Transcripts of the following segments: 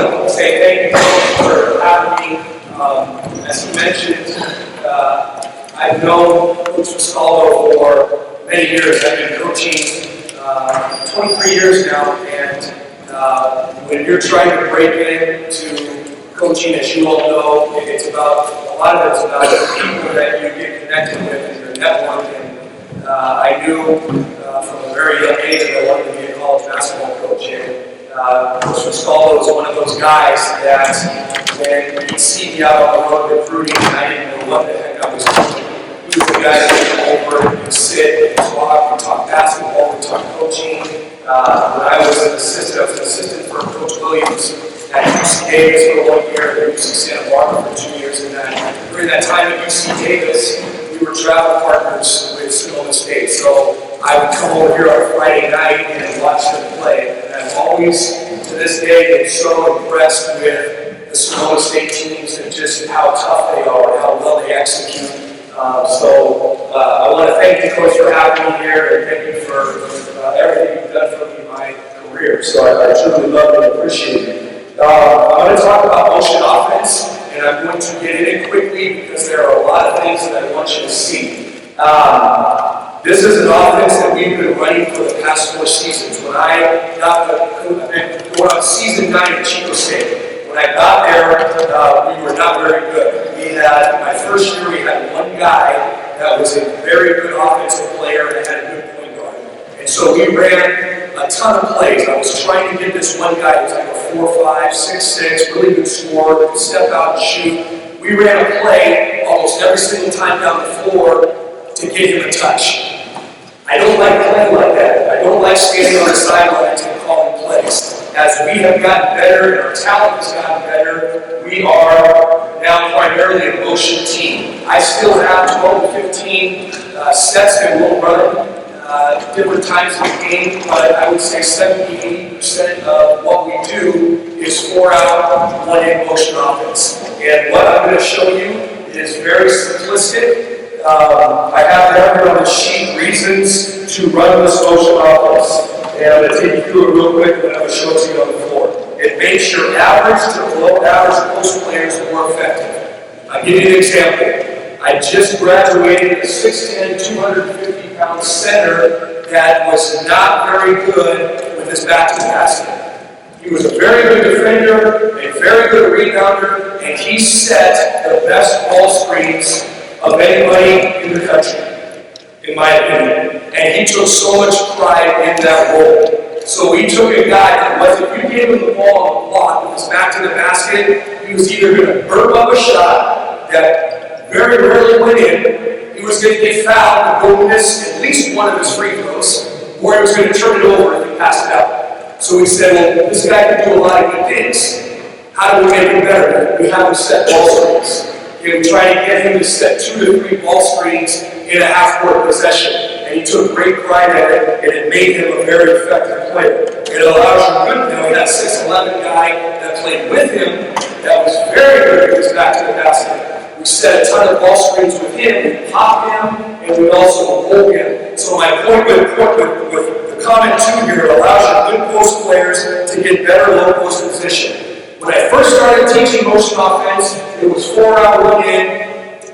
want to say thank you for having me. As you mentioned, I've known Coach Pascaldo for many years. I've been coaching 23 years now, and when you're trying to break into coaching, as you all know, it's about, a lot of it's about the people that you get connected with and your network. And I knew from a very young age that I wanted to be a college basketball coach. And Coach Pascaldo was one of those guys that when he'd see me out on the road recruiting, I didn't know what the heck I was doing. He was the guy that would come over and sit and talk basketball, we talk coaching. When I was an assistant for Coach Williams at UC Davis for 1 year, and UC Santa Barbara for 2 years. And during that time at UC Davis, we were travel partners with Sonoma State. So I would come over here on a Friday night and watch them play. And I've always, to this day, been so impressed with the Sonoma State teams and just how tough they are and how well they execute. I want to thank you, Coach, for having me here, and thank you for everything you've done for me in my career. So I truly love and appreciate it. I'm going to talk about motion offense, and I'm going to get in it quickly because there are a lot of things that I want you to see. This is an offense that we've been running for the past 4 seasons. When I got going on season 9 at Chico State, when I got there, we were not very good. My first year, we had one guy that was a very good offensive player and had a good point guard. And so we ran a ton of plays. I was trying to get this one guy who was like a 4'5", 6'6", really good scorer, could step out and shoot. We ran a play almost every single time down the floor to get him a touch. I don't like playing like that. I don't like standing on the sidelines and calling plays. As we have gotten better and our talent has gotten better, we are now primarily a motion team. I still have 12 to 15 sets that we'll run different times of the game, but I would say 70–80% of what we do is 4-out, 1-in motion offense. And what I'm going to show you is very simplistic. I have down here on the sheet reasons to run this motion offense. And I'm going to take you through it real quick, and I'm going to show it to you on the floor. It makes your average to below average post players more effective. I'll give you an example. I just graduated a 6'10", 250-pound center that was not very good with his back to the basket. He was a very good defender, a very good rebounder, and he set the best ball screens of anybody in the country, in my opinion. And he took so much pride in that role. So we took a guy that was, if you gave him the ball on the block with his back to the basket, he was either going to burp up a shot that very rarely went in, he was going to get fouled and go miss at least one of his free throws, or he was going to turn it over if he passed it out. So we said, well, this guy can do a lot of good things. How do we make him better? We have him set ball screens. We try to get him to set 2 to 3 ball screens in a half-court possession. And he took great pride at it, and it made him a very effective player. It allows you to know that 6'11" guy that played with him that was very good with his back to the basket. We set a ton of ball screens with him, we pop him, and we also hold him. So my point with the comment 2 here, it allows you good post players to get better low post position. When I first started teaching motion offense, it was 4-out, 1-in,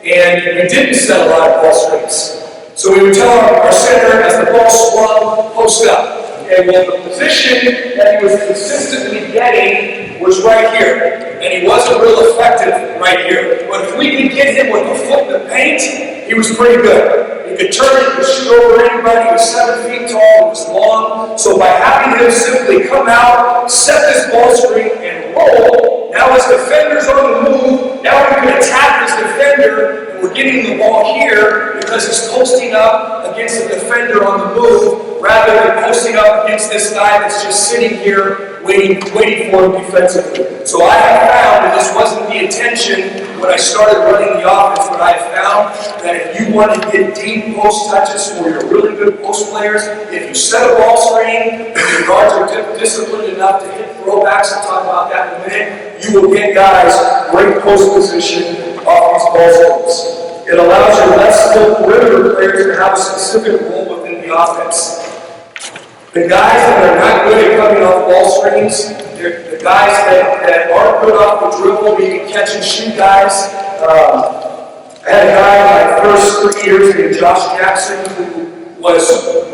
and we didn't set a lot of ball screens. So we would tell our center, as the ball swung, post up. Okay, well, the position that he was consistently getting was right here, and he wasn't real effective right here. But if we could get him with a foot in the paint, he was pretty good. He could turn it, he could shoot over anybody. He was 7 feet tall, he was long. So by having him simply come out, set this ball screen, and roll, now his defender's on the move. Now we can attack his defender, and we're getting the ball here because he's posting up against the defender on the move rather than posting up against this guy that's just sitting here waiting for him defensively. So I have found, and this wasn't the intention when I started running the offense, but I have found that if you want to get deep post touches for your really good post players, if you set a ball screen, if your guards are disciplined enough to hit throwbacks, I'll talk about that in a minute, you will get guys great post position off these ball screens. It allows your less skilled perimeter players to have a specific role within the offense. The guys that are not good at coming off ball screens, the guys that aren't good off the dribble, maybe catch and shoot guys. I had a guy in my first 3 years named Josh Jackson who was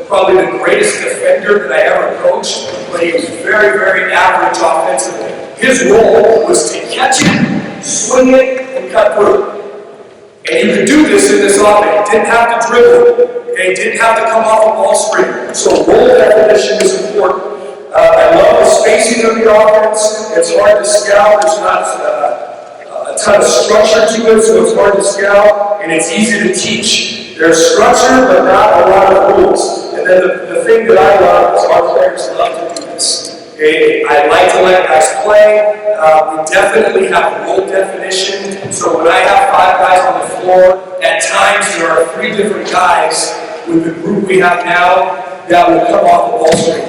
probably the greatest defender that I ever coached, but he was very, very average offensively. His role was to catch it, swing it, and cut through. And you could do this in this offense. You didn't have to dribble. Okay? You didn't have to come off a ball screen. So role definition is important. I love the spacing of the offense. It's hard to scout. There's not a ton of structure to it, so it's hard to scout, and it's easy to teach. There's structure, but not a lot of rules. And then the thing that I love is our players love to do this. Okay? I like to let guys play. We definitely have role definition. So when I have 5 guys on the floor, at times there are 3 different guys with the group we have now that will come off the ball screen.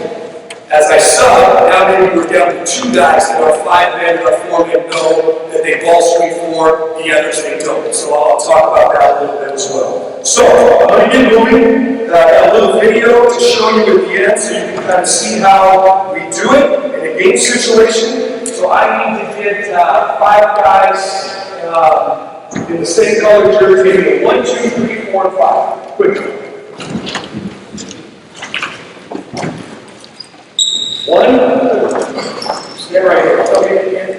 As I sub, now maybe we're down to 2 guys that are 5 men or 4 men know that they ball screen for, the others they don't. So I'll talk about that a little bit as well. So I'm going to get moving. I got a little video to show you at the end so you can kind of see how we do it in a game situation. So I need to get 5 guys in the same color jersey, 1, 2, 3, 4, 5. Quickly. 1, stand right here. Okay, again.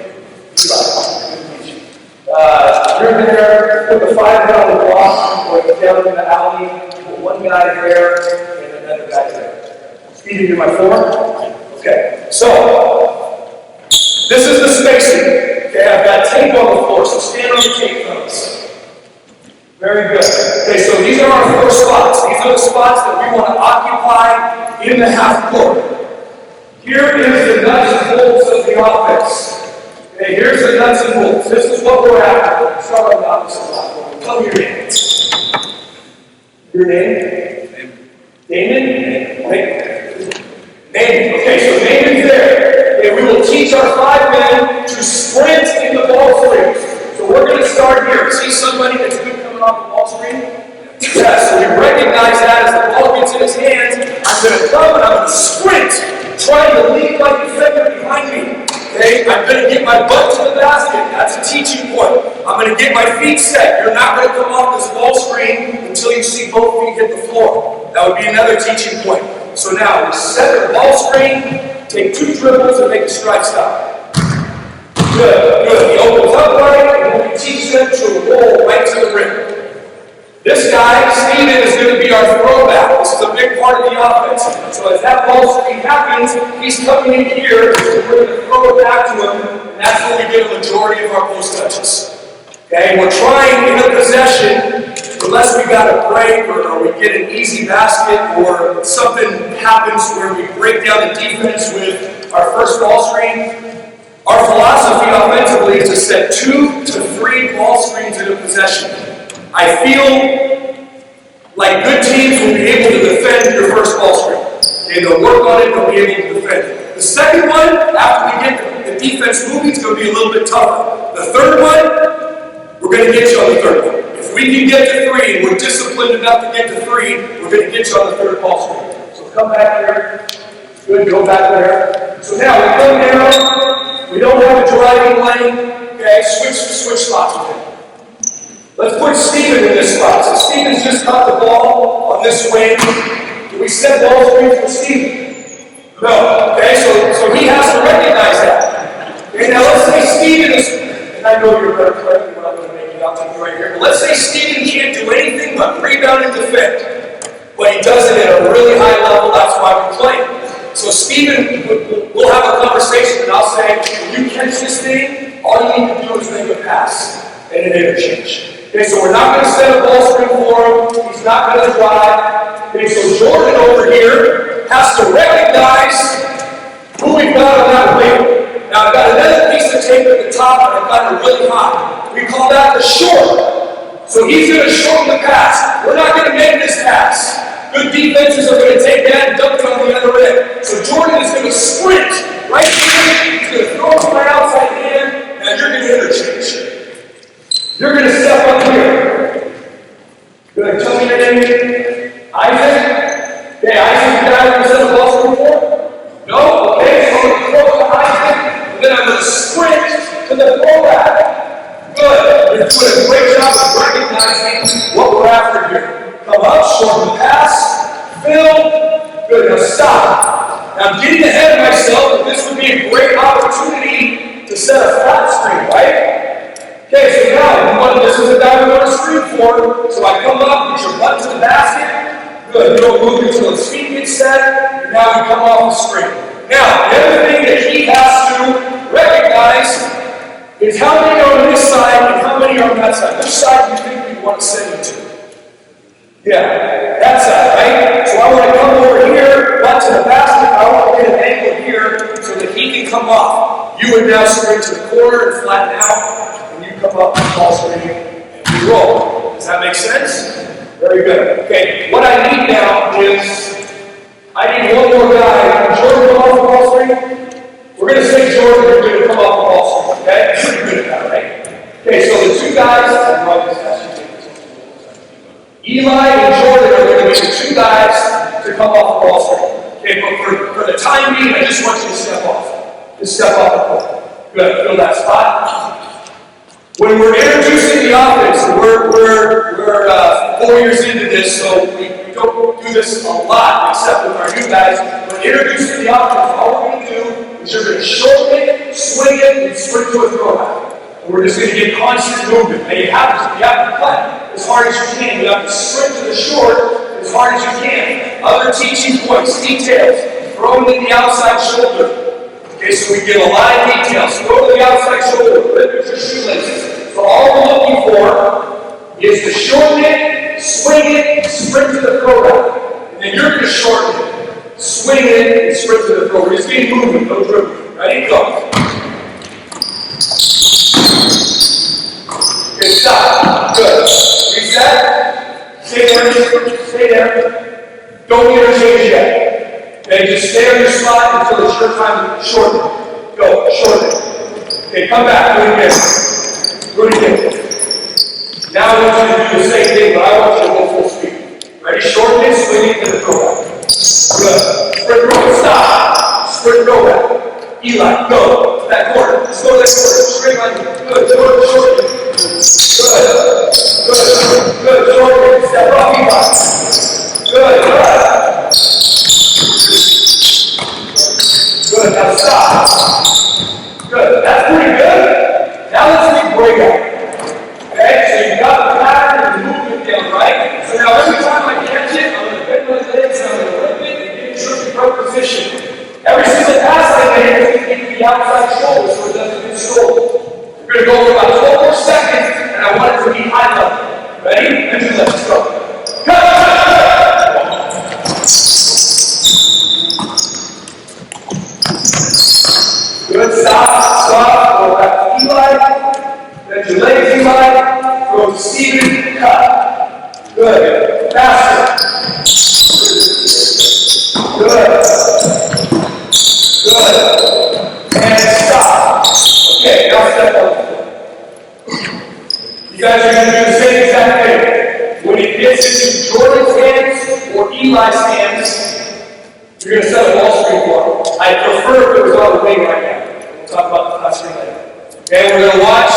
5. You're there, put the 5 down the block, or down in the alley, put 1 guy there, and another guy there. Steve, you do my 4? Okay, so, this is the spacing. Okay, I've got tape on the floor, so stand on the tape, fellas. Very good. Okay, so these are our 4 spots. These are the spots that we want to occupy in the half court. Here is the nuts and bolts of the offense. Okay, here's the nuts and bolts. This is what we're after. Start on the opposite side. Tell me your name. Your name? Damon? Name. Okay, so Damon's there. Okay, we will teach our 5 men to sprint in the ball screens. So we're going to start here. See somebody that's good coming off the ball screen? Yeah, so we recognize that as the ball gets in his hands. I'm going to come and I'm going to sprint. Trying to lead like a defender behind me. Okay? I'm going to get my butt to the basket. That's a teaching point. I'm going to get my feet set. You're not going to come off this ball screen until you see both feet hit the floor. That would be another teaching point. So now, we set the ball screen, take 2 dribbles, and make a stride stop. Good, good. He opens up right, and we teach them to roll right to the rim. This guy, Steven, is going to be our throwback. This is a big part of the offense. So as that ball screen happens, he's coming in here, so we're going to throw it back to him, and that's where we get a majority of our post touches. Okay, we're trying in a possession, unless we got a break or we get an easy basket or something happens where we break down the defense with our first ball screen. Our philosophy offensively is to set 2 to 3 ball screens in a possession. I feel like good teams will be able to defend your first ball screen. Okay, they'll work on it, they'll be able to defend it. The second one, after we get the defense moving, it's going to be a little bit tougher. The third one, we're going to get you on the third one. If we can get to 3 and we're disciplined enough to get to 3, we're going to get you on the third ball screen. So come back here. Good, go back there. So now we come down. We don't have a driving lane. Okay, switch spots with him. Let's put Steven in this spot. So Steven's just caught the ball on this wing. Do we set ball screens for Steven? No. Okay, so he has to recognize that. Okay, now let's say Steven is, and I know you're a better player, we're not going to make it out to you right here, but let's say Steven can't do anything but rebound and defend. But he does it at a really high level, that's why we play. So Steven, we'll have a conversation and I'll say, when you catch this thing, all you need to do is make a pass and an interchange. Okay, so we're not going to set a ball screen for him. He's not going to drive. Okay, so Jordan over here has to recognize who we've got on that wing. Now I've got another piece of tape at the top and I've got it really high. We call that the short. So he's going to shorten the pass. We're not going to make this pass. Good defenses are going to take that and dump it on the other end. So Jordan is going to sprint right here. He's going to throw it to my outside hand. Now you're going to interchange. You're going to step up here. You're going to tell me your name? Isaac? Okay, Isaac, you got to set a ball screen for? No? Okay, so I'm going to throw it to Isaac, and then the throwback. Good. You're doing a great job of recognizing what we're after here. Come up, shorten the pass, fill. Good. Now stop. Now I'm getting ahead of myself, but this would be a great opportunity to set a flat screen, right? Okay, so now this is a guy we want to screen for. So I come up, put your butt to the basket. Good. You don't move until his feet get set. And now you come off the screen. Now, the other thing that he has to recognize is how many are on this side and how many are on that side. Which side do you think we want to send him to? Yeah, that side, right? So I want to come over here, butt to the basket. I want to get an angle here so that he can come off. You would now screen to the corner and flatten out, and you come up and ball screen and you roll. Does that make sense? Very good. Okay, what I need now is I need one more guy. Jordan, come off the ball screen. We're going to say Jordan, you're going to come off the ball screen, okay? Pretty good at that, right? Okay, so the two guys, Eli and Jordan are going to be the two guys to come off the ball screen. Okay, but for the time being, I just want you to step off. Just step off the court. Good, fill that spot. When we're introducing the offense, we're 4 years into this, so we don't do this a lot, except with our new guys. But introducing the offense, all we're going to do is you're going to shorten it, swing it, and swing to a throwback. And we're just going to get constant movement. And you have to play as hard as you can. You have to sprint to the short as hard as you can. Other teaching points, details, throw it in the outside shoulder. Okay, so we get a lot of details. Throw to the outside shoulder, rip at your shoelaces. So all we're looking for is to shorten it, swing it, sprint to the throwback. And then you're going to shorten it, swing it, and sprint to the throw. We're just getting movement, no dribbling. Ready? Go. Okay, stop. Good. Reset. Stay there. Stay there. Don't interchange yet. Okay, just stay on your spot until it's your time to shorten it. Go. Shorten it. Okay, come back. Do it again. Do it again. Now I want you to do the same thing, but I want you to go full speed. Ready? Shorten it, swing it to the throwback. Good. Sprint throwback. Stop. Sprint throwback. Eli, go. That corner. Let's go to that corner. Straight line. Good. Shorten. Shorten. Good. Good. Good. Shorten. Step off, Eli. Good. Good. Good. Now stop. Good. That's pretty good. Now let's make breakout. Okay, so you've got the pattern and the movement down, right? So now every time I catch it, I'm going to bend my legs, I'm going to rip it, and make sure it's pro position. Every single pass I make is going to get the outside shoulder so it doesn't get stolen. We're going to go for about 12 more seconds, and I want it to be high level. Ready? And do that. Let's go. Good. Stop. Go back to Eli. Bend your legs, Eli. Go to Steven. Cut. Good. Faster. Good. Good. And stop. Okay, now step up. You guys are going to do the same exact thing. When it gets into Jordan's hands or Eli's hands, you're going to set a ball screen for it. I prefer if it was on the wing right now. We'll talk about the flat screen later. Okay, we're going to watch.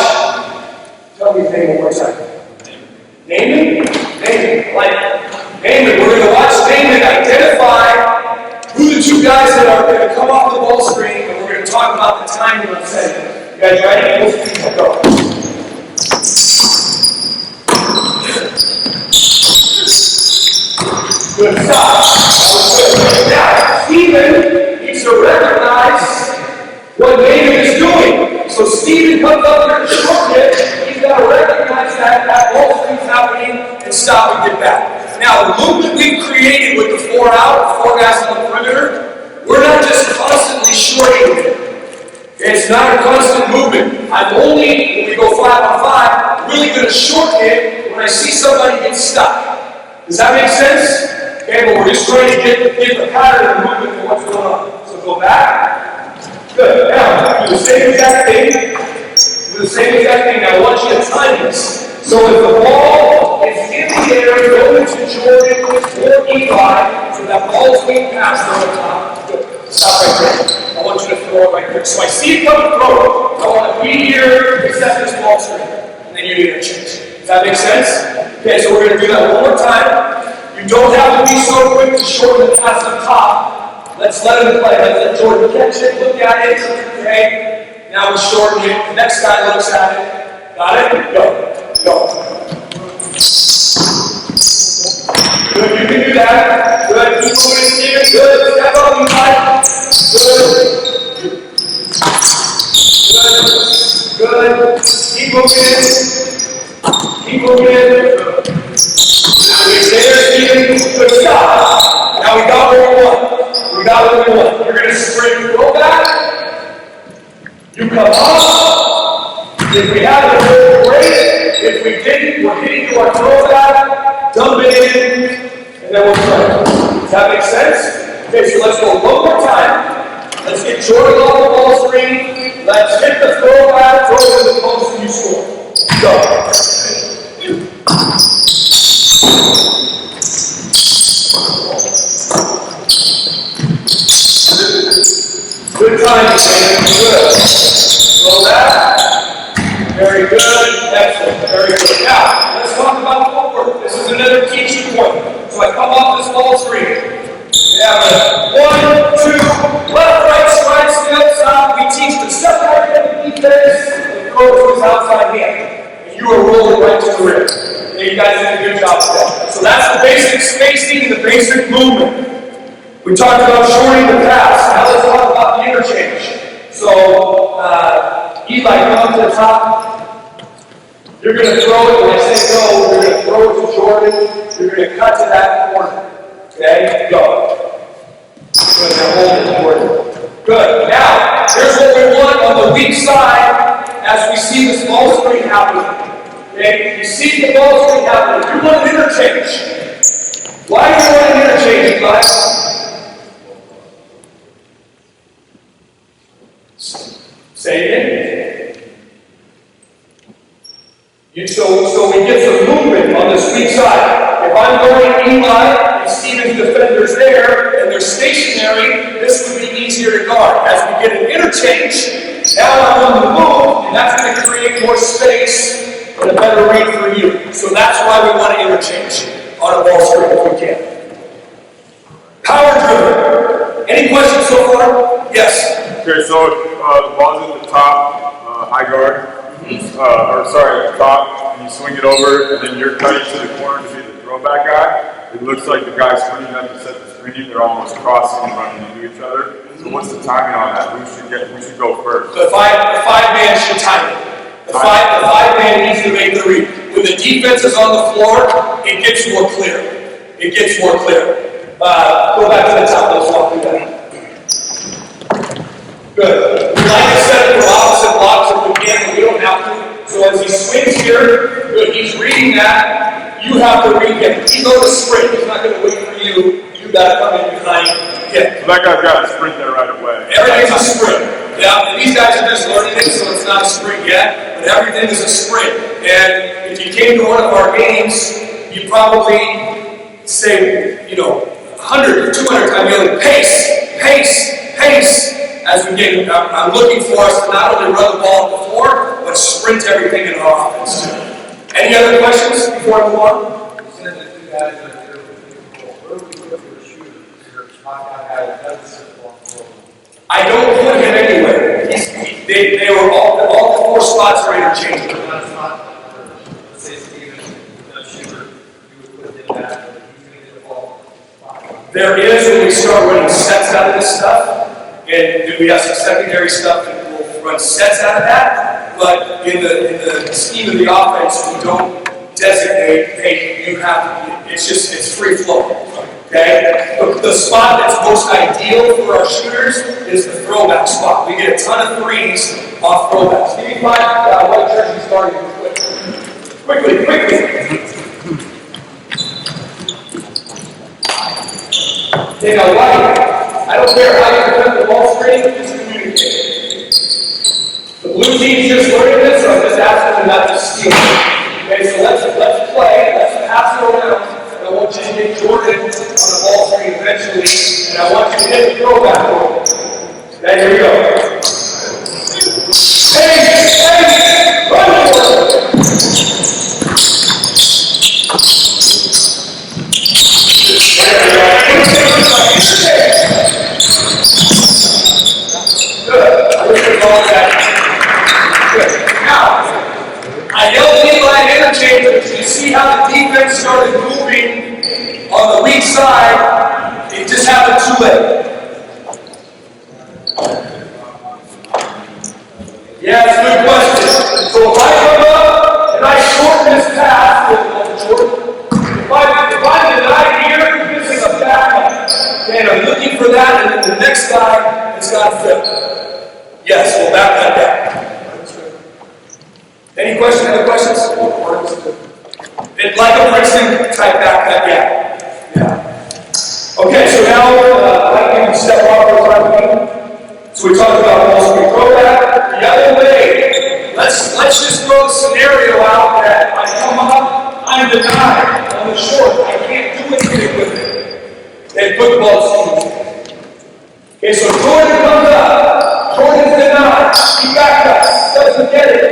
Tell me his name one more time. Damon? Damon. Like, Damon. We're going to watch Damon identify who the two guys that are going to come off the ball screen, and we're going to talk about the timing of setting. You guys ready? Let's go. Good stop. Now, Steven needs to recognize what Damon is doing. So Steven comes up here and short it. He's got to recognize that ball screen's happening and stop and get back. Now, the movement we've created with the 4 out, 4 guys on the perimeter, we're not just constantly shorting it. It's not a constant movement. I'm only, when we go 5 on 5, really going to shorten it when I see somebody get stuck. Does that make sense? Okay, but we're just trying to get the pattern of movement for what's going on. So go back. Good. Now, do the same exact thing. Do the same exact thing. Now, I want you to time this. So if the ball is in the air, going to Jordan or Eli, so that ball's being passed over the top. Good. Stop right there. I want you to to throw it right there. So I see it coming, throw it. I want to be here, accept this ball screen. And then you interchange. Does that make sense? Okay, so we're going to do that one more time. You don't have to be so quick to shorten the pass up top. Let's let him play. Let's let Jordan catch it, look at it. Okay? Now we shorten it. The next guy looks at it. Got it? Go. Go. Good, you can do that. Good, keep moving, Steven. Good, step up, you guys. Good. Good. Keep moving. Keep moving. Now we stay there, Steven. Good stop. Now we got what we want. We got what we want. You're going to sprint, roll back. You come up. If we have it, great. If we didn't, we're hitting to our throwback. Dump it in. And then we'll try. Does that make sense? Okay, so let's go one more time. Let's get Jordan on the ball screen. Let's hit the throwback, throw it in the post, and you score. Go. Good time, man. Good. Throw that. Very good. Excellent. Very good. Now, let's talk about footwork. This is another teaching point. So I come off this ball screen. We have a 1, 2, left, right, stride, step, stop. We teach the separate the defense, the throw to his outside hand. And you are rolling right to the rim. And you guys did a good job today. So that's the basic spacing and the basic movement. We talked about shortening the pass. Now let's talk about the interchange. So, Eli, come to the top. You're going to throw it. When I say go, you're going to throw it to Jordan. You're going to cut to that corner. Okay? Go. You're going to hold it, Jordan. Good. Now, here's what we want on the weak side as we see this ball screen happening. Okay? You see the ball screen happening. You want an interchange. Why do you want an interchange, guys? Say it again. So we get some movement on this weak side. If I'm going Eli and Steven's defender's there and they're stationary, this would be easier to guard. As we get an interchange, now I'm on the move, and that's going to create more space and a better read for you. So that's why we want to interchange on a ball screen if we can. Power driven. Any questions so far? Yes. Okay, so the ball's at the top, high guard, at the top, and you swing it over, and then you're cutting to the corner to be the throwback guy. It looks like the guys swinging them to set the screening, they're almost crossing and running into each other. So what's the timing on that? Who should go first? The five man should time it. The five man needs to make the read. When the defense is on the floor, it gets more clear. It gets more clear. Go back to the top, let's walk through that. Good. We like to set it for opposite blocks if we can, but we don't have to. So as he swings here, good, he's reading that. You have to read him. He's on the sprint. He's not going to wait for you. You got to come in behind him. So that guy's got to sprint there right away. Everything's a sprint. Yeah, and these guys are just learning it, so it's not a sprint yet. But everything is a sprint. And if you came to one of our games, you'd probably say, 100 or 200 times, you're like, pace, pace, pace. As we get, I'm looking for us to not only run the ball at the floor, but sprint everything in our offense too. Any other questions before I move on? You said that two guys are there with people. Where do we put your shooter? Your knockout guy that doesn't sit on the floor. I don't put him anywhere. They were all the four spots are interchangeable. That's not, let's say Steven, the shooter, you would put him back, but he's going to get the ball. There is when we start running sets out of this stuff. And we have some secondary stuff and we'll run sets out of that. But in the scheme of the offense, we don't designate, hey, you have, it's free flow. Okay? The spot that's most ideal for our shooters is the throwback spot. We get a ton of threes off throwbacks. Give me 5 white jerseys starting quickly. Quickly. Take a white. I don't care how you defend the ball screen, just communicate. The blue team's just learning this, so I'm just asking them not to steal. Okay, so let's play, let's pass it around, and I want you to get Jordan on the ball screen eventually, and I want you to hit the throwback over. Okay, here we go. Hey, run for it. Good. I wish we call that. Good. Now, I yelled D-line interchange, but you see how the defense started moving on the weak side. It just happened too late. Yeah, it's a good question. So if I come up and I shorten this pass, if I'm denied here, this is a backup. And I'm looking for that, and then the next guy has got to flip. Yes, we'll back that down. Any questions? Other questions? It's like a Princeton type backpack, yeah. Okay, so now I can step off the front. So we talked about ball screen throwback. The other way, let's just throw the scenario out that I come up, I'm denied on the short, I can't do anything with it. And put the ball screen. Okay, so Jordan comes up, Jordan's denied, he backed up, doesn't get it.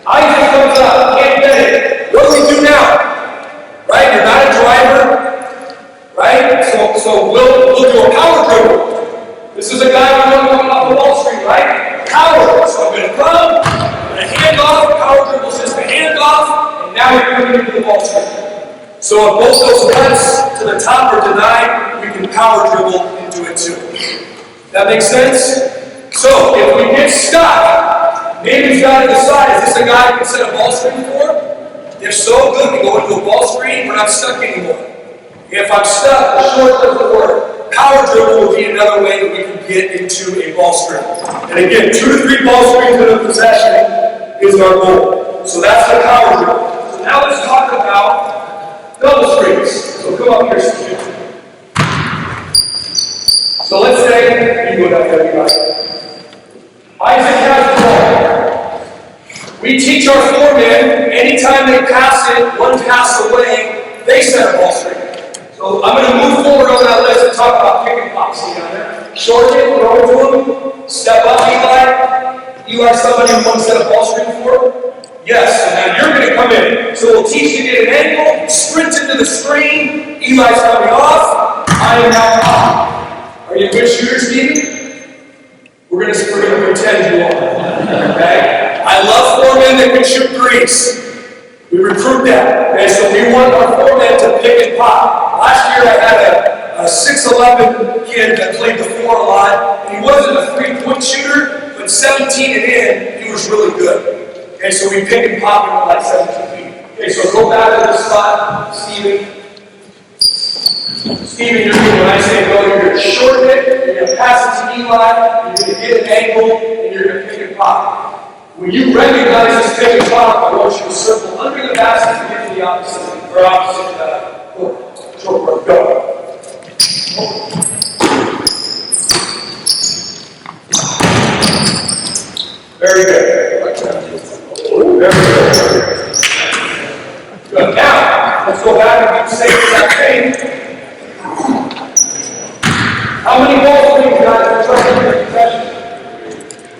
Isaac comes up, can't get it. What do we do now? Right? You're not a driver. Right? So we'll do a power dribble. This is a guy coming off the ball screen, right? Power. So I'm going to come, I'm going to hand off, power dribble is just a hand off, and now you're coming into the ball screen. So if both those cuts to the top are denied, we can power dribble into it too. That makes sense? So if we get stuck, maybe we've got to decide, is this a guy we can set a ball screen for? If so, good, we go into a ball screen, we're not stuck anymore. If I'm stuck, the short doesn't work. Power dribble will be another way that we can get into a ball screen. And again, 2 to 3 ball screens in a possession is our goal. So that's the power dribble. So now let's talk about double screens. So come up here, Steve. So let's say, you go down there, you guys. Isaac has the ball. We teach our foremen, anytime they pass it, one pass away, they set a ball screen. So I'm going to move forward on that list and talk about pick and pop. See down there? Short it, throw it to him, step up, Eli. Eli, somebody who wants to set a ball screen for? Yes, and now you're going to come in. So we'll teach you to get an angle, sprint into the screen, Eli's coming off, I am now off. Are you a good shooter, Stevie? We're going to pretend you are. Okay? I love foremen that can shoot threes. We recruit that. Okay? So we want our foremen to pick and pop. Last year I had a 6'11" kid that played the 4 a lot. And he wasn't a 3-point shooter, but 17 and in, he was really good. Okay, so we pick and pop him at like 17 feet. Okay, so go back to the spot, Steven. Steven, you're going to, when I say go, you're going to shorten it, you're going to pass it to Eli, you're going to get an angle, and you're going to pick and pop. When you recognize this pick and pop, I want you to circle under the basket to get to the opposite court. Short court, go. Very good. Very good. Good. Now, let's go back and do the same exact thing. How many balls do you got in your possession?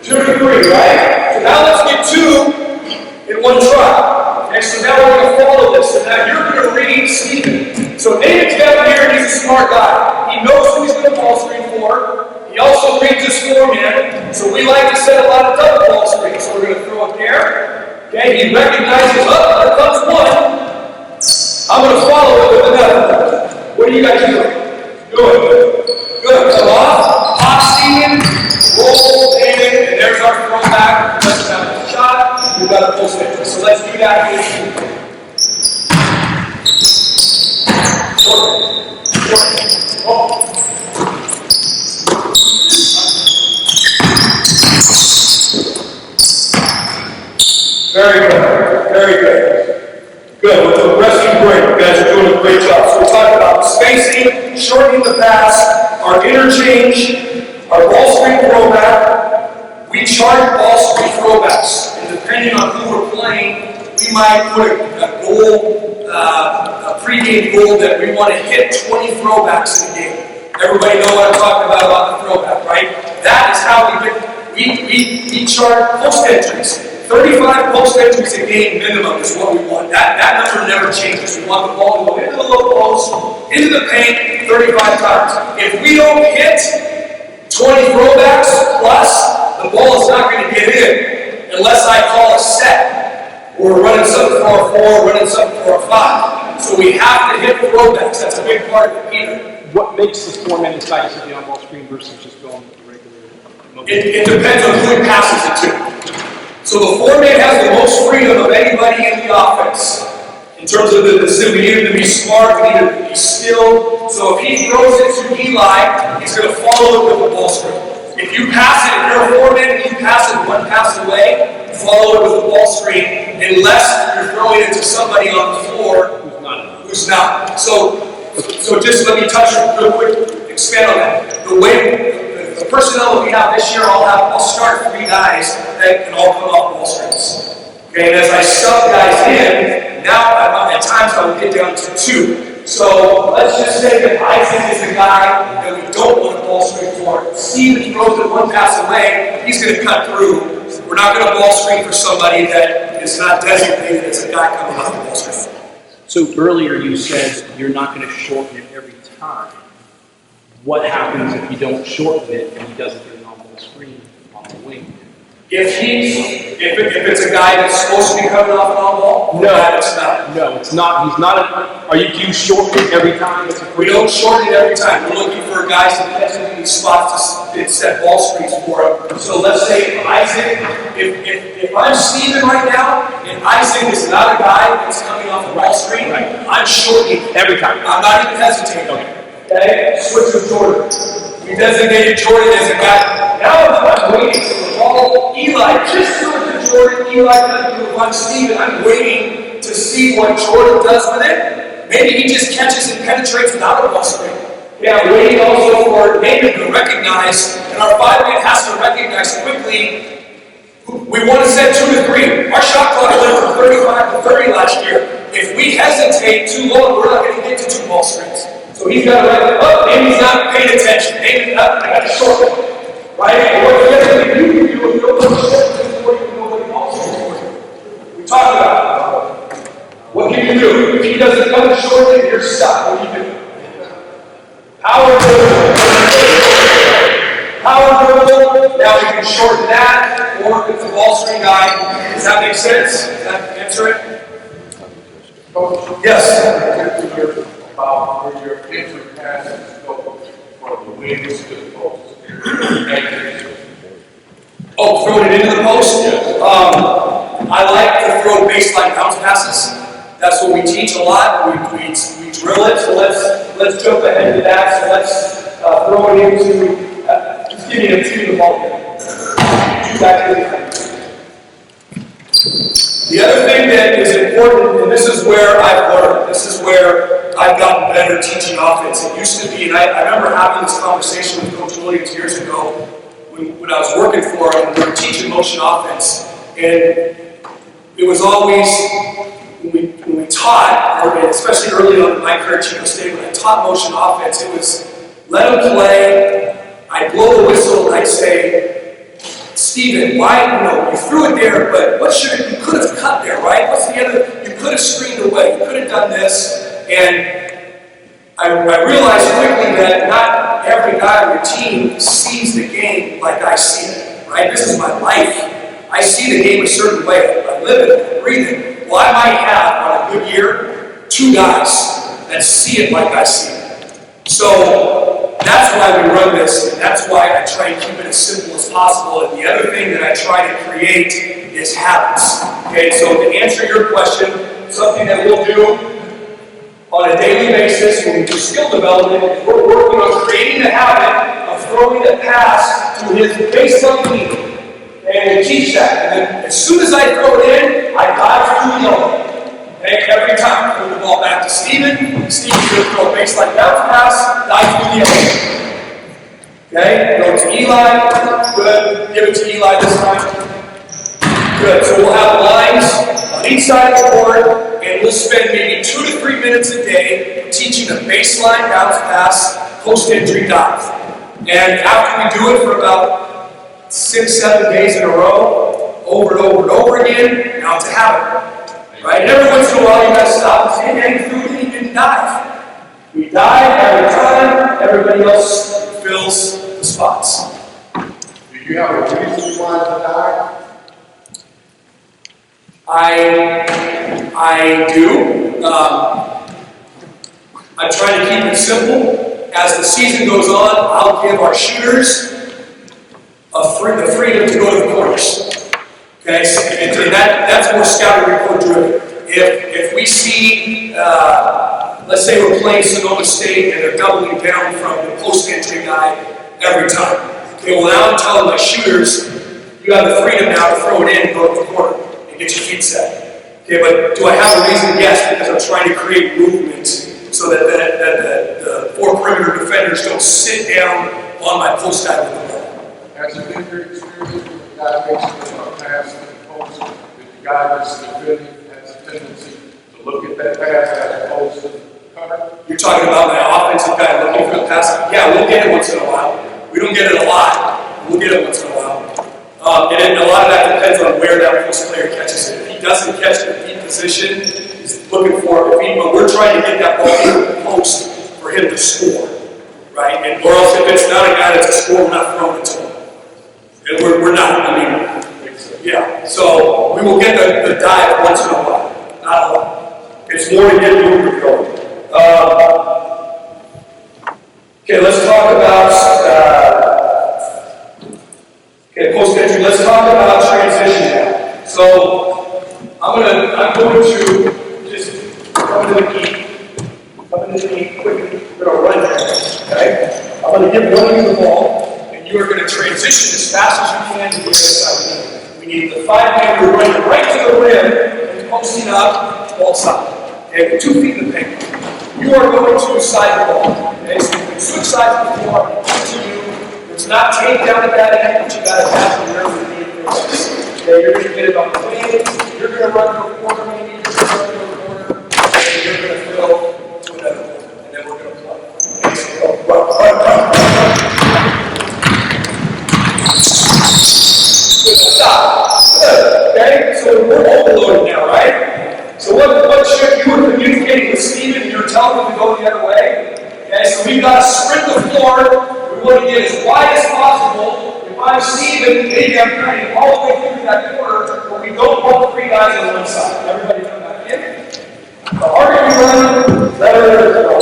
2 to 3, right? So now let's get 2 in one try. Okay, so now we're going to follow this. So now you're going to read Steven. So David's down here, and he's a smart guy. He knows who he's going to ball screen for. He also reads his foreman. So we like to set a lot of double ball screens. So we're going to throw it there. Okay, he recognizes, there comes one. I'm going to follow it with another. What are you guys doing? Good. Good. Come off. Pop Steven. Roll in. And there's our throwback. Let's have a shot. We've got a full swing. So let's do that again. Short. Oh. Very good. Very good. Good. With the resting break, you guys are doing a great job. So we're talking about spacing, shortening the pass, our interchange, our ball screen throwback. We chart ball screen throwbacks. And depending on who we're playing, we might put a goal, a pregame goal that we want to hit 20 throwbacks in a game. Everybody know what I'm talking about the throwback, right? That is how we chart post entries. 35 post entries a game minimum is what we want. That number never changes. We want the ball to go into the low post, into the paint 35 times. If we don't hit 20 throwbacks plus, the ball is not going to get in unless I call a set. We're running something for a 4, running something for a 5. So we have to hit throwbacks. That's a big part of it, Peter. What makes the 4-man decide to hit the on-ball screen versus just going with the regular motion? It depends on who it passes it to. So the 4-man has the most freedom of anybody in the offense. In terms of the decision, we need him to be smart, we need him to be still. So if he throws it to Eli, he's going to follow it with the ball screen. If you pass it, if you're a 4-man and you pass it one pass away, follow it with the ball screen, unless you're throwing it to somebody on the floor who's not. So just let me touch real quick, expand on that. The personnel that we have this year, I'll start 3 guys that can all come off ball screens. Okay, and as I sub guys in, now at times I will get down to 2. So let's just say that Isaac is the guy that we don't want to ball screen for. Steve throws it one pass away, he's going to cut through. We're not going to ball screen for somebody that is not designated as a guy coming off the ball screen. So earlier you said you're not going to shorten it every time. What happens if you don't shorten it and he doesn't get an on-ball screen on the wing? If it's a guy that's supposed to be coming off an on-ball, no, it's not. No, it's not. He's not. Do you shorten it every time? We don't shorten it every time. We're looking for guys to catch in these spots to set ball screens for him. So let's say Isaac, if I'm Steven right now, and Isaac is not a guy that's coming off a ball screen, I'm shortening every time. I'm not even hesitating. Okay. Switch with Jordan. We designated Jordan as a guy. Now I'm waiting for the ball. Eli just threw it to Jordan. Eli doesn't do it on Steven. I'm waiting to see what Jordan does with it. Maybe he just catches and penetrates without a ball screen. Yeah, I'm waiting also for Nathan to recognize, and our 5-man has to recognize quickly. We want to set 2 to 3. Our shot clock went from 35 to 30 last year. If we hesitate too long, we're not going to get to 2 ball screens. So he's got to write up, maybe he's not paying attention. Maybe I got to short it. Right? And what the other thing you can do is go to the short before you know what he calls for. We talked about it. What can you do? If he doesn't come short, you're stuck. What do you do? Power dribble. Now we can shorten that, or if it's a ball screen guy. Does that make sense? Does that answer it? Yes. About where your entry passes go from the wings to the post. Oh, throwing it into the post? I like to throw baseline bounce passes. That's what we teach a lot. We drill it. So let's jump ahead to that. So let's throw it into. Just give me the ball here. The other thing that is important, and this is where I've learned. This is where I've gotten better teaching offense. It used to be, and I remember having this conversation with Coach Williams years ago when I was working for him. We were teaching motion offense, and it was always when we taught, or especially early on in my career at Chico State, when I taught motion offense, it was let them play. I'd blow the whistle and I'd say, Steven, why, you threw it there, but you could have cut there, right? What's the other, you could have screened away, you could have done this, and I realized quickly that not every guy on your team sees the game like I see it, right? This is my life. I see the game a certain way. I live it, I breathe it. Well, I might have, on a good year, 2 guys that see it like I see it. So that's why we run this, and that's why I try and keep it as simple as possible. And the other thing that I try to create is habits. Okay, so to answer your question, something that we'll do on a daily basis when we do skill development is we're working on creating a habit of throwing a pass to his baseline knee. And we teach that. And then as soon as I throw it in, I dive through the elbow. Okay, every time. Throw the ball back to Steven. Steven's going to throw a baseline bounce pass, dive through the elbow. Okay, go to Eli. Good. Give it to Eli this time. Good. So we'll have lines on each side of the board, and we'll spend maybe 2 to 3 minutes a day teaching a baseline bounce pass post-injury dive. And after we do it for about 6, 7 days in a row, over and over and over again, now it's a habit. Right? And every once in a while you gotta stop and say, hey, food, you didn't dive. We dive every time, everybody else fills the spots. Do you have a reason you wanted to die? I do. I try to keep it simple. As the season goes on, I'll give our shooters the freedom to go to the corners. Okay, and that's more scouting report driven. If we see, let's say we're playing Sonoma State and they're doubling down from the post-entry guy every time. Okay, well now I'm telling my shooters, you have the freedom now to throw it in and go to the corner and get your feet set. Okay, but do I have a reason? Yes, because I'm trying to create movement so that the 4 perimeter defenders don't sit down on my post guy with the ball. Has it been your experience when the guy makes a pass to the post, that the guy that's defending has a tendency to look at that pass as opposed to the cover? You're talking about my offensive guy looking for the pass? Yeah, we'll get it once in a while. We don't get it a lot. We'll get it once in a while. And a lot of that depends on where that post player catches it. If he doesn't catch the deep position, he's looking for it. But we're trying to get that ball into the post for him to score. Right? And or else if it's not a guy that's a scorer, we're not throwing it to him. And we're not. I mean, yeah. So we will get the dive once in a while. Not a lot. It's more to get movement going. Okay, let's talk about post-entry. Let's talk about transition now. So I'm going to just come to the key quickly. We're going to run here. Okay? I'm going to give one of you the ball, and you are going to transition as fast as you can to the other side. We need the 5-man to run right to the rim and posting up ball side. Okay, with 2 feet in the paint. You are going to side the ball. Okay, so you can switch sides before to you. It's not taped down at that end, but you got to tap the rim with the process. Okay, you're going to get it on the wing. You're going to run to a corner, maybe you're going to run to a corner, and you're going to fill to another corner, and then we're going to play. Okay, so go, run. Good, stop. Good. Okay, so we're overloaded now, right? So what should you were communicating with Steven and you're telling him to go the other way? Okay, so we've got to sprint the floor. We want to get as wide as possible. If I'm Steven, maybe I'm cutting all the way through that corner, but we don't want 3 guys on one side. Everybody come back in. The harder you run, the better it is. Go.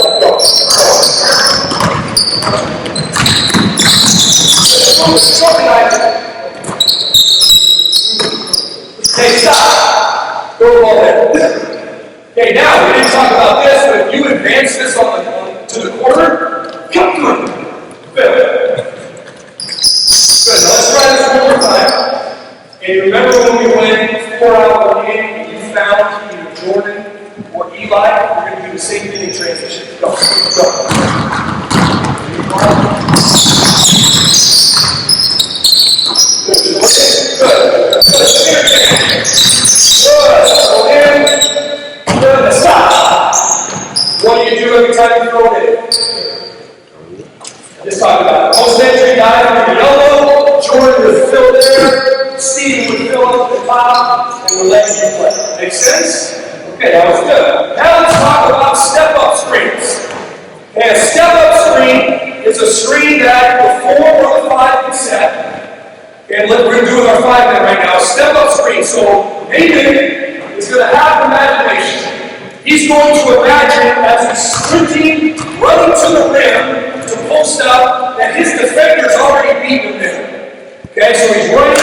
Okay, stop. Throw the ball in. Okay, now we didn't talk about this, but if you advance this to the corner, come through. Good. Now let's try this one more time. And remember when we went 4 out of 1 game and you found either Jordan or Eli? We're going to do the same thing in transition. Go. Good. Go in. Good. Stop. What do you do every time you throw it in? Just talk about it. Post-entry dive with the elbow. Jordan would fill there. Steve would fill up the top. And we're letting you play. Make sense? Okay, that was good. Now let's talk about step-up screens. Okay, a step-up screen is a screen that the 4 or the 5 can set. And we're going to do with our 5-man right now. A step-up screen. So David is going to have imagination. He's going to imagine as he's sprinting, running to the rim to post up, that his defender's already beaten him there. Okay, so he's running.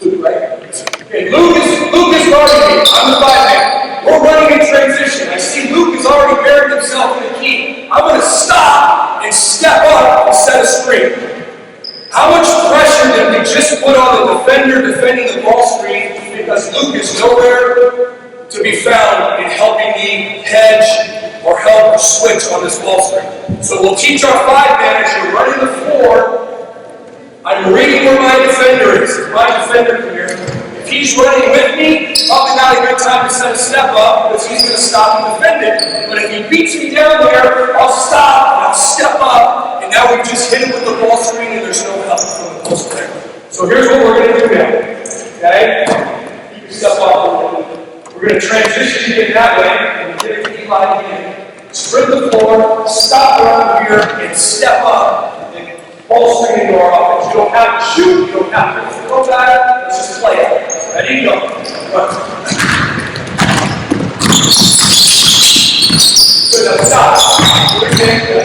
Luke, right? Okay, Luke is guarding me. I'm the 5-man. We're running in transition. I see Luke has already buried himself in the key. I'm going to stop and step up and set a screen. How much pressure did we just put on the defender defending the ball screen because Luke is nowhere to be found in helping me hedge or help or switch on this ball screen? So we'll teach our 5-man as you're running the floor. I'm reading where my defender is. My defender here. If he's running with me, probably not a good time to set a step up because he's going to stop and defend it. But if he beats me down there, I'll now we just hit it with the ball screen and there's no help from the post player. So here's what we're going to do now. Okay? You can step off. We're going to transition again that way and get it to Eli again. Spread the floor, stop around here, and step up and ball screen into our offense. You don't have to shoot, you don't have to go back, let's just play it. Ready? Go. Run. Good, now stop.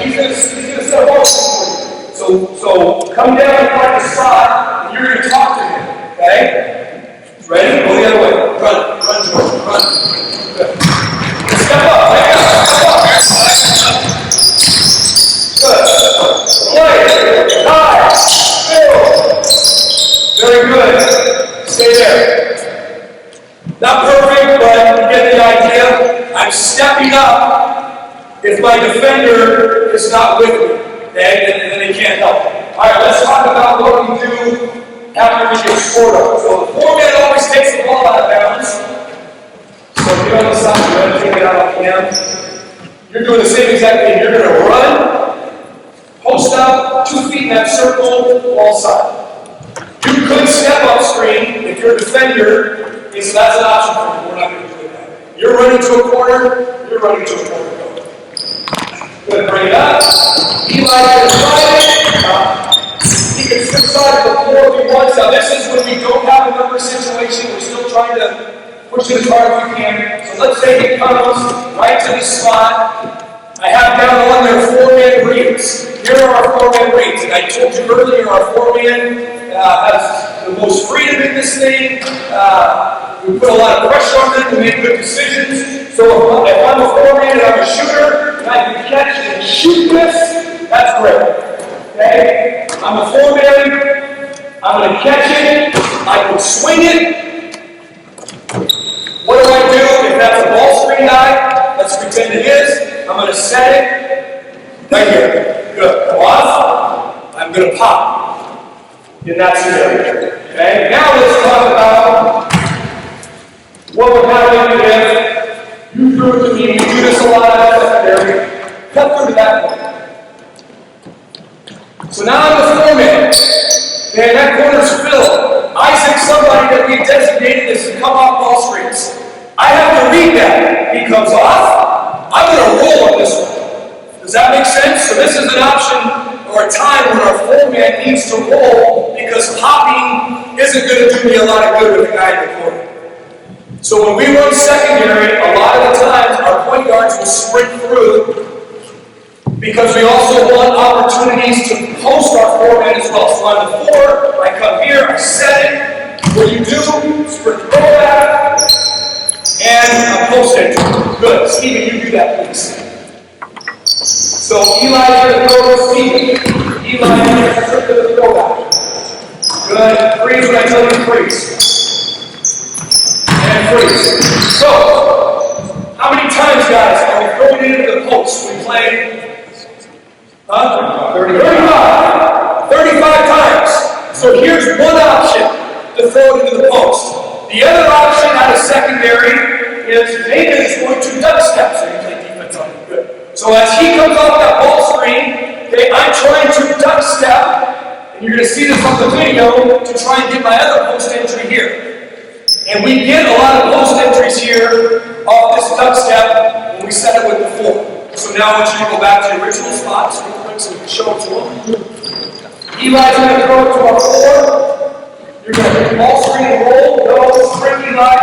He's going to set a ball screen for you. So come down and find a spot, and you're going to talk to him. Okay? Ready? Go the other way. Run, George, run. Good. Step up, back up, step up. Good. Play. High. Fill. Very good. Stay there. Not perfect, but you get the idea. I'm stepping up if my defender is not with me. Okay? Then they can't help. Alright, let's talk about what we do after we get scored on. So the format always takes the ball out of bounds. So if you're on the side, you're going to take it out of him. You're doing the same exact thing. You're going to run, post up, 2 feet in that circle, ball side. You could step up screen if your defender is, that's an option for you. We're not going to do that. You're running to a corner, you're running to a corner. Go. Good, bring it up. Eli can try it. He can switch side of the floor if he wants. Now this is when we don't have a number situation. We're still trying to push it as hard as we can. So let's say he comes right to the spot. I have down on there 4-man reads. Here are our 4-man reads. And I told you earlier, our 4-man has the most freedom in this thing. We put a lot of pressure on them to make good decisions. So if I'm a 4-man and I'm a shooter, and I can catch and shoot this, that's great. Okay? I'm a 4-man, I'm going to catch it, I can swing it. What do I do if that's a ball screen guy? Let's pretend it is. I'm going to set it right here. Good. Come off. I'm going to pop in that scenario. Okay? Now let's talk about what would happen if you threw it to me. We do this a lot in secondary. Cut through to that point. So now I'm the 4-man. And that corner's filled. Isaac's somebody that we designated as to come off ball screens. I have to read that. He comes off. I'm going to roll on this one. Does that make sense? So this is an option or a time when our 4-man needs to roll because popping isn't going to do me a lot of good with the guy in the corner. So when we run secondary, a lot of the times our point guards will sprint through because we also want opportunities to post our 4-man as well. So on the 4, I come here, I set it. What you do, sprint throw back, and I'm posting. Good. Steven, you do that, please. So Eli's going to throw to Steven. Eli's going to strip to the throw back. Good. Freeze when I tell you to freeze. And freeze. So, how many times, guys, are we throwing it into the post? We play 35 times. So here's one option to throw it into the post. The other option out of secondary is David is going to duck step. So you play defense on him. Good. So as he comes off that ball screen, okay, I'm trying to duck step, and you're going to see this on the video, to try and get my other post entry here. And we get a lot of post entries here off this duck step when we set it with the 4. So now I want you to go back to the original spots real quick so we can show it to them. Eli's going to throw it to our 4. You're going to hit ball screen and roll. Go, sprint Eli.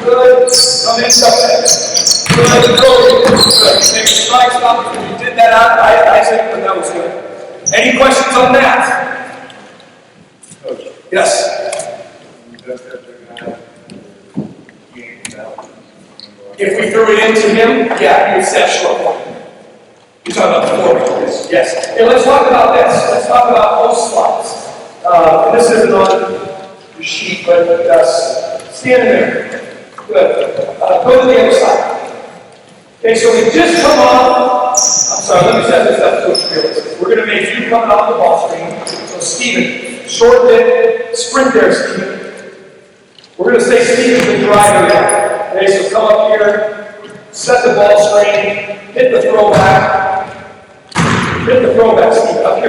Good. Come in, step back. Good. Go. Good. Take a strike stop. You did that out. Isaac, but that was good. Any questions on that? Coach. Yes. If we threw it into him, yeah, he would set short point. You're talking about the 4-man. Yes. Okay, let's talk about this. Let's talk about post slots. This isn't on the sheet, but stand there. Good. Go to the other side. Okay, so we just come off. I'm sorry, let me set this up to Coach. We're going to make you coming off the ball screen. So Steven, short bit, sprint there, Steven. We're going to say Steven's the driver now. Okay, so come up here, set the ball screen, hit the throwback, Steve, up here.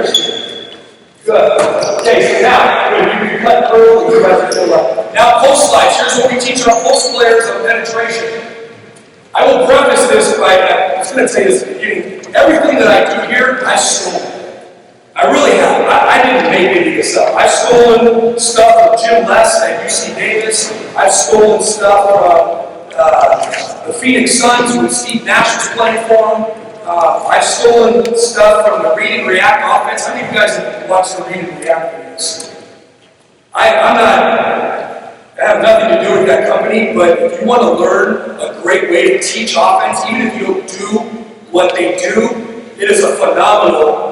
Good. Okay, so now, when you can cut through, you guys are doing well. Now, post slides. Here's what we teach our post players on penetration. I will preface this by, I was going to say this at the beginning, everything that I do here, I stole. I really have. I didn't make any of this up. I've stolen stuff from Jim Les at UC Davis. I've stolen stuff from the Phoenix Suns when Steve Nash was playing for them. I've stolen stuff from the Read and React offense. How many of you guys have watched the Read and React videos? I have nothing to do with that company, but if you want to learn a great way to teach offense, even if you don't do what they do, it is a phenomenal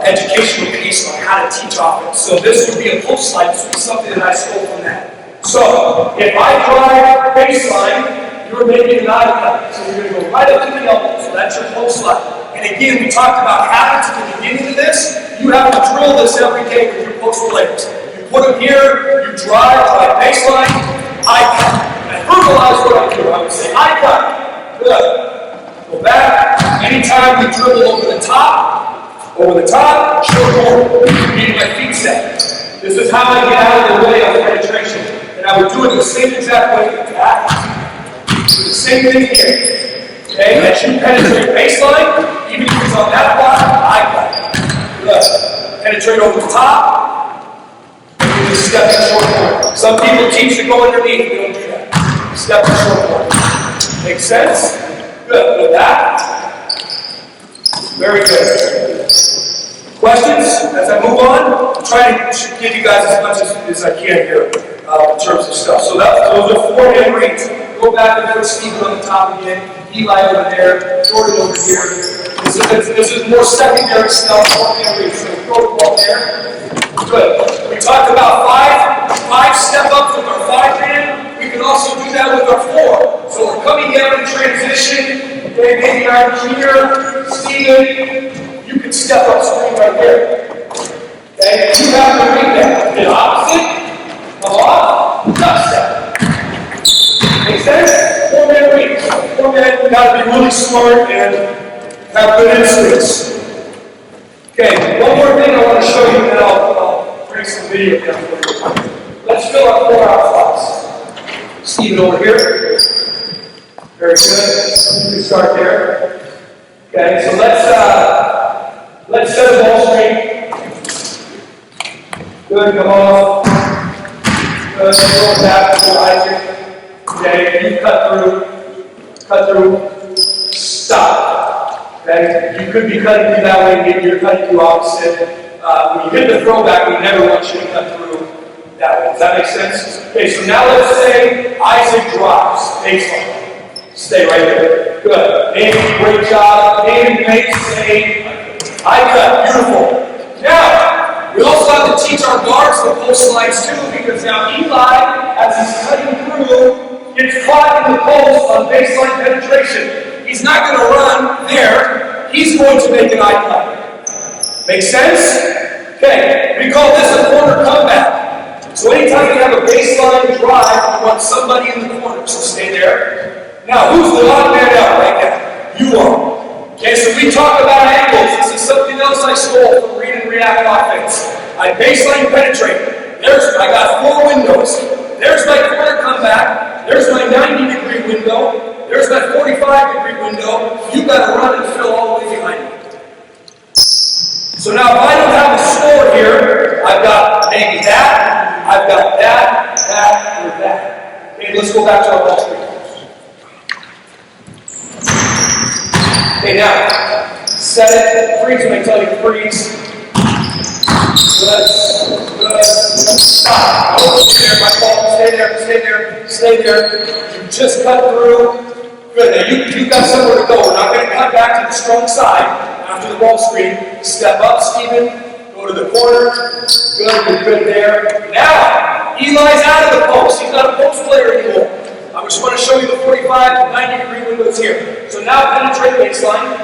educational piece on how to teach offense. So this would be a post slide. This would be something that I stole from that. So if I drive baseline, you're making an eye cut. So you're going to go right up to the elbow. So that's your post slide. And again, we talked about habits at the beginning of this. You have to drill this every day with your post players. You put them here, you drive baseline, eye cut. And I verbalize what I do. I would say eye cut. Good. Go back. Anytime we dribble over the top, short corner, meaning my feet set. This is how I get out of the way of penetration. And I would do it the same exact way back. Do the same thing here. Okay, as you penetrate baseline, even if it's on that block, eye cut. Good. Penetrate over the top. You just step in short corner. Some people teach to go underneath. We don't do that. Step in short corner. Make sense? Good. With that. Very good. Questions as I move on? I'm trying to give you guys as much as I can here in terms of stuff. So those are 4 hand reads. Go back and put Stephen on the top again, Eli over there, Jordan over here. This is more secondary stuff, 4 hand reads. So throw the ball there. Good. We talked about five step ups with our 5 hand. We can also do that with our 4. So we're coming down in transition. Okay, maybe I'm here, Stephen, you can step up screen right there. Okay, you have to read that. The opposite, come on, duck step. Make sense? 4 man read. 4 man, you gotta be really smart and have good instincts. Okay, one more thing I want to show you, and then I'll bring some video down for you. Let's fill our 4 out spots. Stephen over here. Very good. You can start there. Okay, so let's set the ball straight. Good, come on. Good, go back to Isaac. Okay, you cut through, stop. Okay, you could be cutting through that way, maybe you're cutting through opposite. When you hit the throwback, we never want you to cut through that way. Does that make sense? Okay, so now let's say Isaac drops baseline. Stay right there. Good. David, great job. David makes a eye cut. Beautiful. Now, we also have to teach our guards the post slides too, because now Eli, as he's cutting through, gets caught in the post on baseline penetration. He's not going to run there. He's going to make an eye cut. Make sense? Okay. We call this a corner comeback. So anytime you have a baseline drive, you want somebody in the corner. So stay there. Now, who's the odd man out right now? You are. Okay, so we talk about angles. This is something else I stole from Read and React offense. I baseline penetrate. I got 4 windows. There's my corner comeback. There's my 90-degree window. There's my 45-degree window. You got to run and fill all the way behind me. So now, if I don't have a score here, I've got maybe that, I've got that, or that. Okay, let's go back to our ball screen. Okay, now, set it, freeze when I tell you to freeze. Good, stop. Don't stay there, my fault. Stay there. You just cut through. Good, now you've got somewhere to go. We're not going to cut back to the strong side after the ball screen. Step up, Stephen. Go to the corner. Good there. Now, Eli's out of the post. He's not a post player anymore. I just want to show you the 45 to 90-degree windows here. So now penetrate baseline.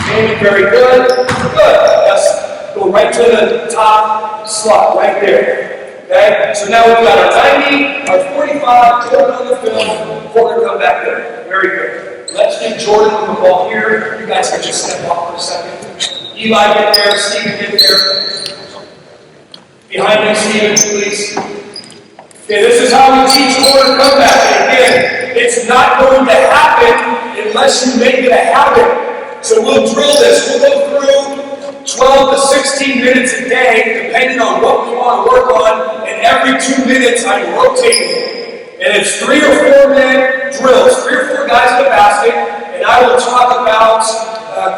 Aiming very good. Good. Yes. Go right to the top slot, right there. Okay? So now we've got our 90, our 45, Jordan on the film, corner come back there. Very good. Let's get Jordan with the ball here. You guys can just step off for a second. Eli get there, Stephen get there. Behind me, Steven, please. Okay, this is how we teach quarter comeback. And again, it's not going to happen unless you make it a habit. So we'll drill this. We'll go through 12 to 16 minutes a day, depending on what we want to work on. And every 2 minutes, I'm rotating. And it's 3 or 4 minute drills, 3 or 4 guys in a basket. And I will talk about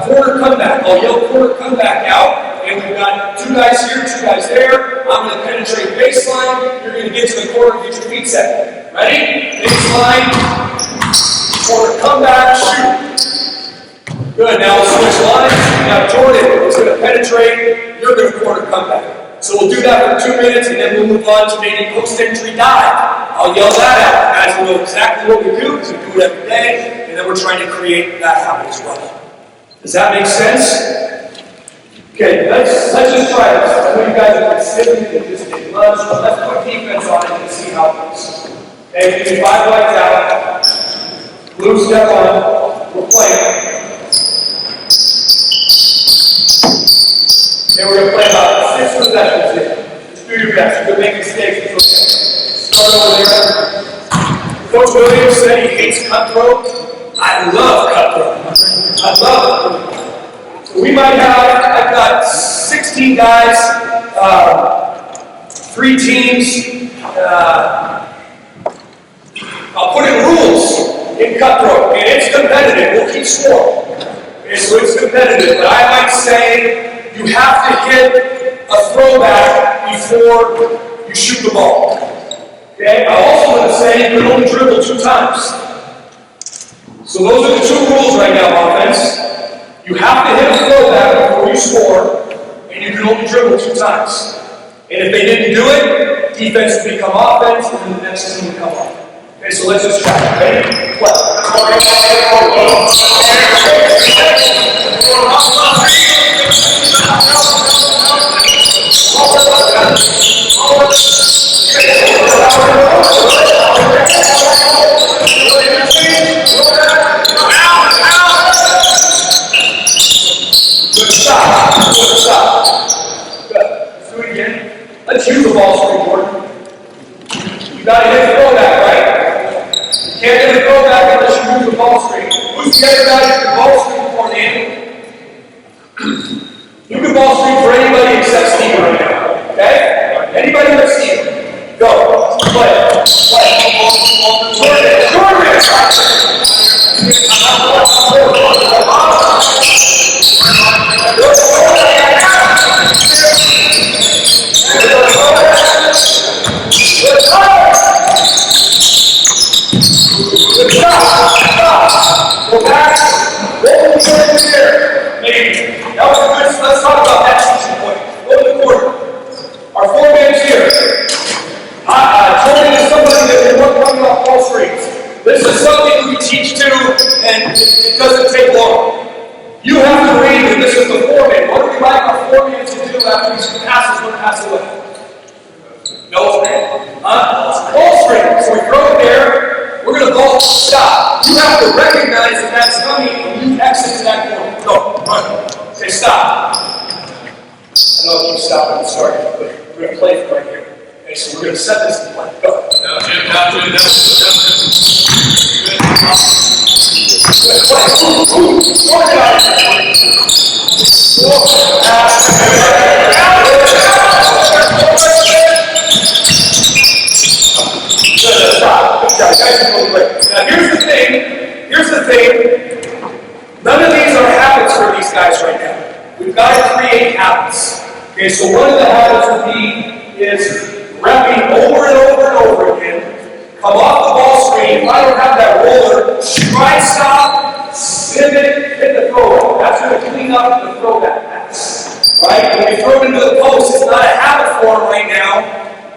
quarter comeback. I'll yell quarter comeback out. And we've got 2 guys here, 2 guys there. I'm going to penetrate baseline. You're going to get to the corner and get your feet set. Ready? Baseline. Quarter comeback. Shoot. Good. Now we'll switch lines. Now Jordan is going to penetrate. You're going to quarter comeback. So we'll do that for 2 minutes, and then we'll move on to maybe post-entry dive. I'll yell that out. Guys will know exactly what we do because we do it every day, and then we're trying to create that habit as well. Does that make sense? Okay, let's just try this. I know you guys have been sitting and just did lunch, but let's put defense on it and see how it goes. Okay, give me 5 lights out. Blue step on. We're playing. Okay, we're going to play about 6 possessions here. Just do your best. You're going to make mistakes. It's okay. Start over there. Coach Williams said he hates cutthroat. I love cutthroat. I love it. We might have, I've got 16 guys, 3 teams. I'll put in rules in cutthroat, and it's competitive. We'll keep score. Okay, so it's competitive, but I might say you have to hit a throwback before you shoot the ball. Okay, I also want to say you can only dribble 2 times. So those are the 2 rules right now, offense. You have to hit a throwback before you score, and you can only dribble 2 times. And if they didn't do it, defense would become offense, and then the next team would come off. Okay, so let's just try it. Ready? Play. Good stop. Good stop. Good. Let's do it again. Let's use the ball screen, Gordon. You got to hit the throwback, right? You can't hit the throwback unless you use the ball screen. Who's the other guy hit the ball screen for Andy? You can ball screen for anybody except Steve right now. Okay? Anybody but Steve. Go. Play. Go back. What was going here? Maybe. That was a good. Let's talk about that teaching point. Go to the corner. Our 4 games here. Jordan is somebody that we work running off ball screens. This is something we teach too, and it doesn't take long. You have to read that this is the 4-man. What do we like our 4-man to do after these passes when pass away? No screen. Ball screen. So we throw it there. We're going to ball stop. You have to recognize that that's coming and you exit to that corner. Go. Run. Say stop. I know if you stop and start, but we're going to play it right here. Okay, so we're going to set this in play. Go. Now here's the thing. None of these are habits for these guys right now. We've got to create habits. Okay, so one of the habits would be is repping over and over and over again. Come off the ball screen. If I don't have that roller, try stop, pivot, hit the throwback. That's going to clean up the throwback pass. Right? When we throw it into the post, it's not a habit for him right now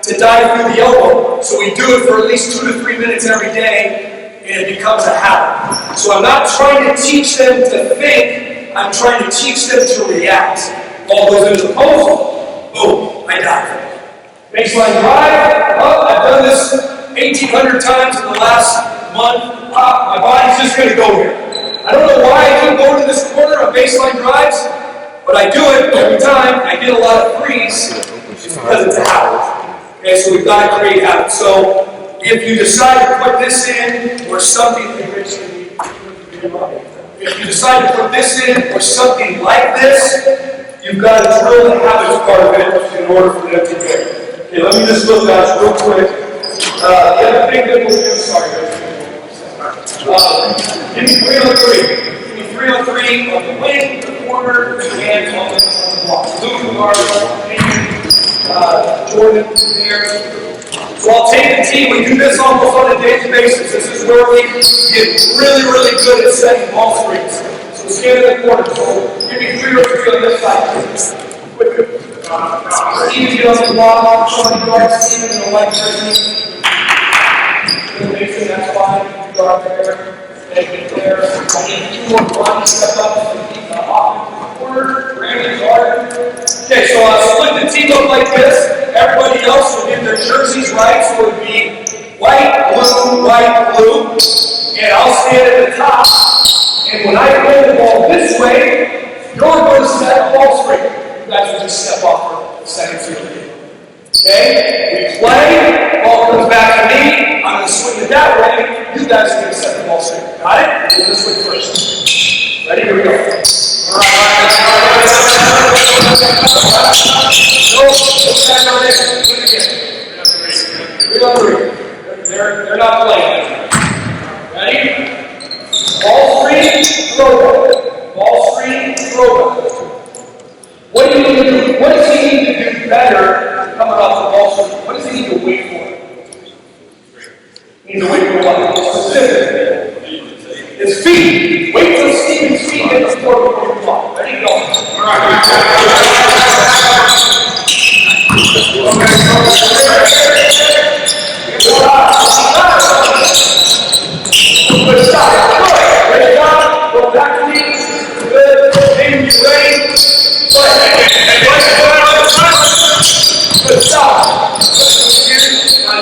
to dive through the elbow. So we do it for at least 2 to 3 minutes every day, and it becomes a habit. So I'm not trying to teach them to think, I'm trying to teach them to react. Ball goes into the post, boom, I dive. Baseline drive, I've done this 1,800 times in the last month. My body's just going to go here. I don't know why I keep going to this corner on baseline drives, but I do it every time. I get a lot of threes. It's because it's a habit. Okay, so we've got to create habits. So if you decide to put this in or something, if you decide to put this in or something like this, you've got to drill the habits part of it in order for them to go. Okay, let me just look guys real quick. The other thing that we'll do, sorry guys. Give me 3 on 3. Give me 3 on 3 on the wing, the corner, and on the block. Luke, Jordan, there. So I'll take the team. We do this almost on a daily basis. This is where we get really, really good at setting ball screens. So stand in the corner. So give me 3 or 3 on this side. Steven, get on the block. Somebody guard Steven in the white jersey. Mason, that's fine. Guard there. Take it there. I need 2 more blocks. Step up to the corner. Brandon guard. Okay, so I'll split the team up like this. Everybody else will get their jerseys right, so it would be white, blue, and I'll stand at the top. And when I play the ball this way, you're going to set the ball straight. You guys will just step off for the second field. Okay? We play, ball comes back to me, I'm going to swing it that way, you guys are going to set the ball straight. Got it? We'll just swing first. Ready? Here we go. All right. They're not playing. Ready? Ball screen, throw back. Ball screen, throw back. What do you need to do? What does he need to do better coming off the ball screen? What does he need to wait for? He needs to wait for what? His feet. Wait till Steven's feet hit the floor before you block. Ready? Go. All right. Good stop. Good. Ready, go. Go back to me. Good. Aim, you ready? Good stop.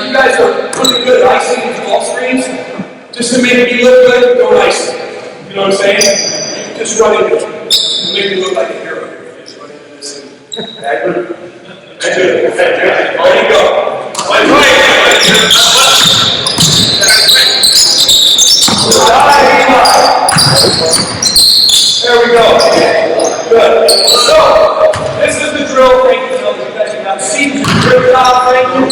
You guys are really good at icing these ball screens. Just to make me look good, don't ice it. You know what I'm saying? Just run into it. Make me look like a hero. Just run into this and that good. There you go. There we go. Good. So, this is the drill. Thank you. You guys have not seen the drill job. Thank you.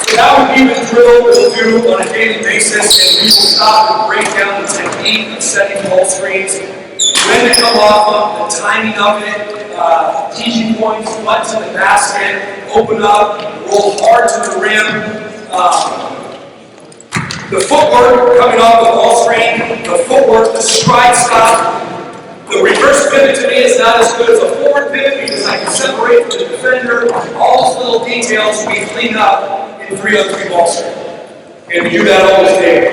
So that would be the drill we'll do on a daily basis, and we will stop and break down the technique of setting ball screens, when to come off them, the timing of it, teaching points, what to the basket, open up, roll hard to the rim. The footwork coming off the ball screen, the footwork, the stride stop. The reverse pivot to me is not as good as a forward pivot because I can separate the defender. All those little details we clean up in 3-on-3 ball screen. And we do that all day.